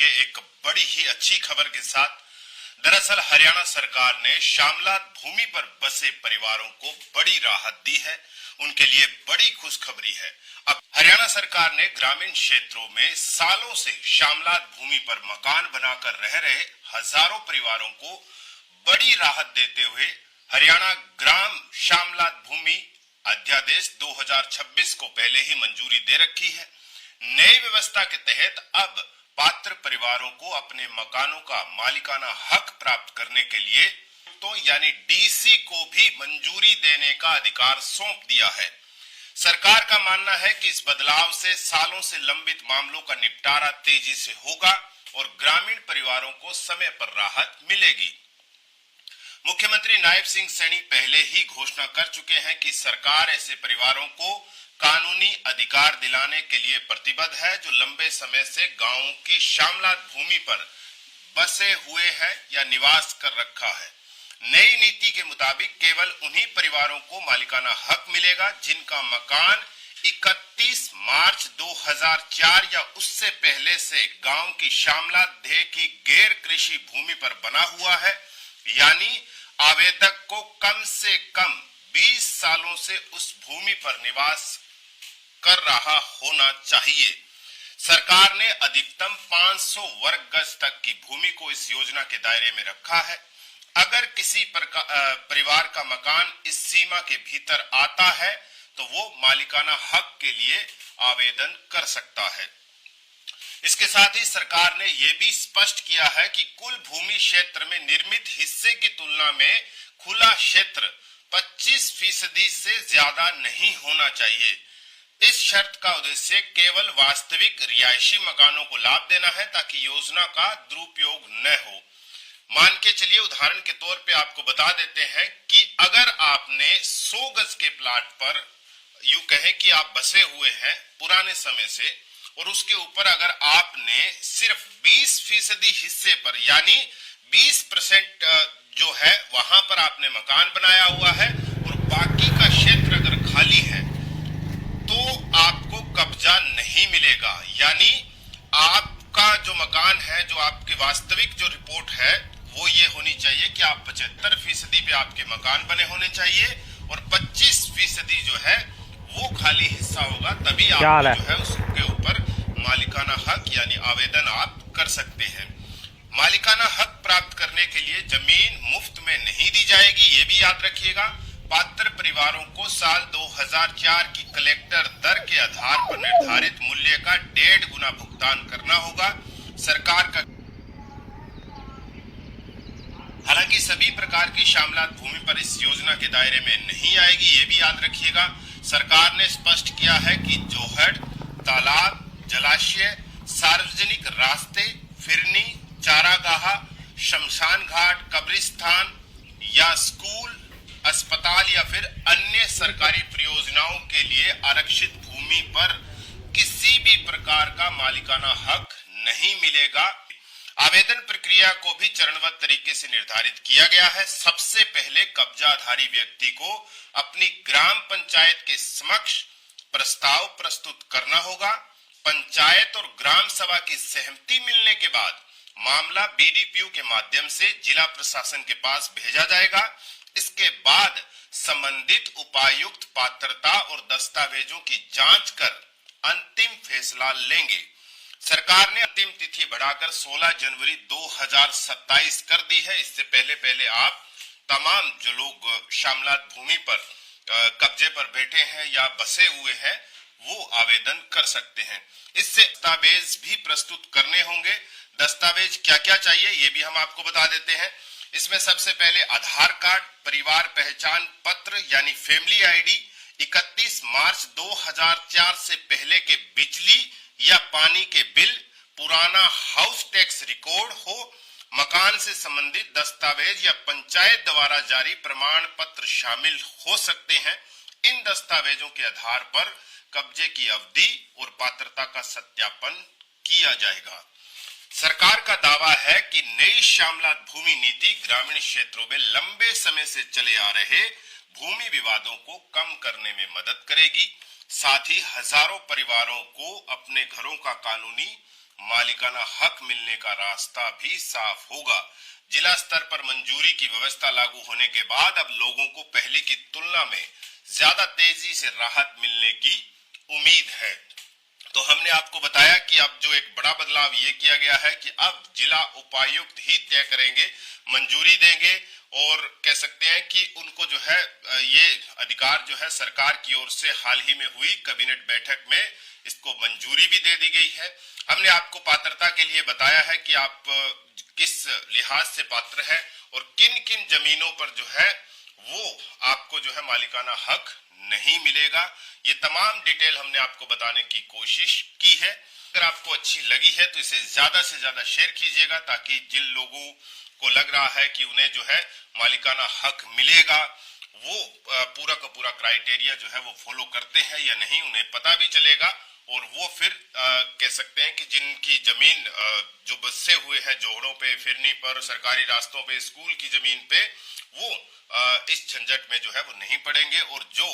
ये एक बड़ी ही अच्छी खबर के साथ। दरअसल हरियाणा सरकार ने शामलात भूमि पर बसे परिवारों को बड़ी राहत दी है। उनके लिए बड़ी खुशखबरी है। अब हरियाणा सरकार ने ग्रामीण क्षेत्रों में सालों से शामलात भूमि पर मकान बनाकर रह रहे हजारों परिवारों को बड़ी राहत देते हुए हरियाणा ग्राम शामलात भूमि अध्यादेश 2026 को पहले ही मंजूरी दे रखी है। नई व्यवस्था के तहत अब पात्र परिवारों को अपने मकानों का मालिकाना हक प्राप्त करने के लिए तो यानी डीसी को भी मंजूरी देने का अधिकार सौंप दिया है। सरकार का मानना है कि इस बदलाव से सालों से लंबित मामलों का निपटारा तेजी से होगा और ग्रामीण परिवारों को समय पर राहत मिलेगी। मुख्यमंत्री नायब सिंह सैनी पहले ही घोषणा कर चुके हैं कि सरकार ऐसे परिवारों को कानूनी अधिकार दिलाने के लिए प्रतिबद्ध है जो लंबे समय से गांवों की शामलात भूमि पर बसे हुए हैं या निवास कर रखा है। नई नीति के मुताबिक केवल उन्हीं परिवारों को मालिकाना हक मिलेगा जिनका मकान 31 मार्च 2004 या उससे पहले से गांव की शामलात देह की गैर कृषि भूमि पर बना हुआ है, यानी आवेदक को कम से कम 20 सालों से उस भूमि पर निवास कर रहा होना चाहिए। सरकार ने अधिकतम 500 वर्ग गज तक की भूमि को इस योजना के दायरे में रखा है। अगर किसी परिवार का मकान इस सीमा के भीतर आता है तो वो मालिकाना हक के लिए आवेदन कर सकता है। इसके साथ ही सरकार ने यह भी स्पष्ट किया है कि कुल भूमि क्षेत्र में निर्मित हिस्से की तुलना में खुला क्षेत्र 25% से ज्यादा नहीं होना चाहिए। इस शर्त का उद्देश्य केवल वास्तविक रिहायशी मकानों को लाभ देना है ताकि योजना का दुरुपयोग न हो। मान के चलिए उदाहरण के तौर पे आपको बता देते हैं कि अगर आपने 100 गज के प्लाट पर यूं कहें कि आप बसे हुए हैं पुराने समय से और उसके ऊपर अगर आपने सिर्फ 20% हिस्से पर यानी 20% जो है वहां पर आपने मकान बनाया हुआ है और बाकी का क्षेत्र अगर खाली है तो आपको कब्जा नहीं मिलेगा। यानी आपका जो मकान है, जो आपकी वास्तविक जो रिपोर्ट है वो ये होनी चाहिए कि आप 75% पे आपके मकान बने होने चाहिए और 25% जो है वो खाली हिस्सा होगा, तभी आप जो है उसके ऊपर मालिकाना हक यानी आवेदन आप कर सकते हैं। मालिकाना हक प्राप्त करने के लिए जमीन मुफ्त में नहीं दी जाएगी, ये भी याद रखिएगा। पात्र परिवारों को साल 2004 की कलेक्टर दर के आधार पर निर्धारित मूल्य का 1.5 गुना भुगतान करना होगा। सरकार का हालांकि सभी प्रकार की शामलात भूमि पर इस योजना के दायरे में नहीं आएगी, ये भी याद रखिएगा। सरकार ने स्पष्ट किया है कि जोहड़, तालाब, जलाशय, सार्वजनिक रास्ते, फिरनी, चारागाह, शमशान घाट, कब्रिस्तान या स्कूल, अस्पताल या फिर अन्य सरकारी परियोजनाओं के लिए आरक्षित भूमि पर किसी भी प्रकार का मालिकाना हक नहीं मिलेगा। आवेदन प्रक्रिया को भी चरणबद्ध तरीके से निर्धारित किया गया है। सबसे पहले कब्जाधारी व्यक्ति को अपनी ग्राम पंचायत के समक्ष प्रस्ताव प्रस्तुत करना होगा। पंचायत और ग्राम सभा की सहमति मिलने के बाद मामला बीडीपीओ के माध्यम से जिला प्रशासन के पास भेजा जाएगा। इसके बाद संबंधित उपायुक्त पात्रता और दस्तावेजों की जांच कर अंतिम फैसला लेंगे। सरकार ने अंतिम तिथि बढ़ाकर 16 जनवरी 2027 कर दी है। इससे पहले आप तमाम जो लोग शामलात भूमि पर कब्जे पर बैठे हैं या बसे हुए हैं वो आवेदन कर सकते हैं। इससे दस्तावेज भी प्रस्तुत करने होंगे। दस्तावेज क्या क्या चाहिए ये भी हम आपको बता देते हैं। इसमें सबसे पहले आधार कार्ड, परिवार पहचान पत्र यानी फैमिली आईडी, 31 मार्च 2004 से पहले के बिजली या पानी के बिल, पुराना हाउस टैक्स रिकॉर्ड हो, मकान से संबंधित दस्तावेज या पंचायत द्वारा जारी प्रमाण पत्र शामिल हो सकते हैं। इन दस्तावेजों के आधार पर कब्जे की अवधि और पात्रता का सत्यापन किया जाएगा। सरकार का दावा है कि नई शामलात भूमि नीति ग्रामीण क्षेत्रों में लंबे समय से चले आ रहे भूमि विवादों को कम करने में मदद करेगी। साथ ही हजारों परिवारों को अपने घरों का कानूनी मालिकाना हक मिलने का रास्ता भी साफ होगा। जिला स्तर पर मंजूरी की व्यवस्था लागू होने के बाद अब लोगों को पहले की तुलना में ज्यादा तेजी से राहत मिलने की उम्मीद है। तो हमने आपको बताया कि अब जो एक बड़ा बदलाव ये किया गया है कि अब जिला उपायुक्त ही तय करेंगे, मंजूरी देंगे और कह सकते हैं कि उनको जो है ये अधिकार जो है सरकार की ओर से हाल ही में हुई कैबिनेट बैठक में इसको मंजूरी भी दे दी गई है। हमने आपको पात्रता के लिए बताया है कि आप किस लिहाज से पात्र है और किन किन जमीनों पर जो है वो आपको जो है मालिकाना हक नहीं मिलेगा। ये तमाम डिटेल हमने आपको बताने की कोशिश की है। अगर आपको अच्छी लगी है तो इसे ज्यादा से ज्यादा शेयर कीजिएगा ताकि जिन लोगों को लग रहा है कि उन्हें जो है मालिकाना हक मिलेगा वो पूरा का पूरा क्राइटेरिया जो है वो फॉलो करते हैं या नहीं उन्हें पता भी चलेगा और वो फिर कह सकते हैं कि जिनकी जमीन जो बसे हुए हैं जोड़ों पे, फिरनी पर, सरकारी रास्तों पे, स्कूल की जमीन पे वो इस झंझट में जो है वो नहीं पड़ेंगे और जो